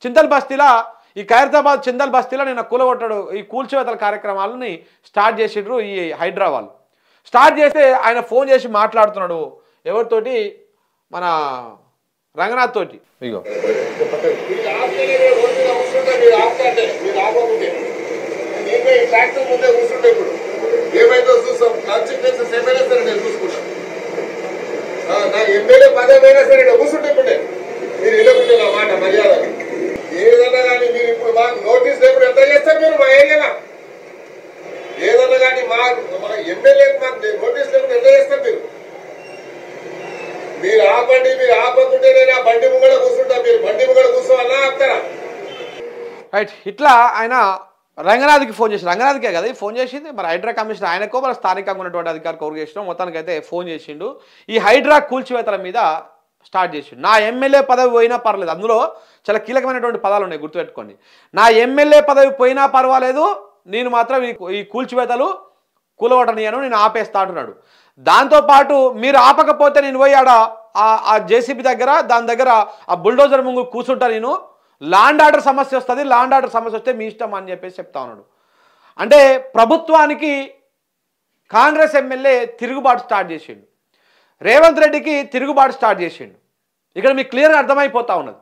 చింతల్ బస్తీలా ఈ ఖైరతాబాద్ చింతల్ బస్తీలో నిన్న కూలగొట్టడు ఈ కూల్చివేతల కార్యక్రమాలని స్టార్ట్ చేసిండ్రు ఈ హైడ్రా వాళ్ళు. స్టార్ట్ చేస్తే ఆయన ఫోన్ చేసి మాట్లాడుతున్నాడు ఎవరితోటి, మన రంగనాథ్ తోటి. ఇగో ఎమ్మెల్యే పదమైనా సరే కూర్చుంటే ఇప్పుడే మీరు వెళ్ళకుంటే నా మాట మర్యాద ఏదన్నా కానీ మీరు ఇప్పుడు మాకు నోటీస్ లేకుండా ఎంత చేస్తారు మీరు మా ఏరియాలో? ఏదన్నా కానీ మా ఎమ్మెల్యేకి మాకు నోటీస్ లేకుండా ఎంత చేస్తారు మీరు? మీరు ఆపండి, మీరు ఆపకుంటే నేను ఆ బండి ముంగడ కూర్చుంటా. మీరు బండి ముంగడ కూర్చోవాలా ఆపుతారా? రైట్. ఇట్లా ఆయన రంగనాథ్కి ఫోన్ చేసి, రంగనాథ్కే కదా ఈ ఫోన్ చేసింది, మరి హైడ్రా కమిషనర్ ఆయనకో మరి స్థానికంగా ఉన్నటువంటి అధికారి కౌరు చేసినాం, మొత్తానికి అయితే ఫోన్ చేసిండు. ఈ హైడ్రా కూల్చివేతల మీద స్టార్ట్ చేసిండు. నా ఎమ్మెల్యే పదవి పోయినా పర్లేదు, అందులో చాలా కీలకమైనటువంటి పదాలు ఉన్నాయి గుర్తుపెట్టుకోండి. నా ఎమ్మెల్యే పదవి పోయినా పర్వాలేదు, నేను మాత్రం ఈ కూల్చివేతలు కూలగొట్టనియను, నేను ఆపేస్తా అంటున్నాడు. దాంతోపాటు మీరు ఆపకపోతే నేను పోయి ఆడ ఆ జేసీబీ దగ్గర దాని దగ్గర ఆ బుల్డోజర్ ముందు కూర్చుంటా, నేను ల్యాండ్ ఆర్డర్ సమస్య వస్తుంది, ల్యాండ్ ఆర్డర్ సమస్య వస్తే మీ ఇష్టం అని చెప్పేసి చెప్తా ఉన్నాడు. అంటే ప్రభుత్వానికి కాంగ్రెస్ ఎమ్మెల్యే తిరుగుబాటు స్టార్ట్ చేసిండు, రేవంత్ రెడ్డికి తిరుగుబాటు స్టార్ట్ చేసిండు. ఇక్కడ మీకు క్లియర్గా అర్థమైపోతా ఉన్నది.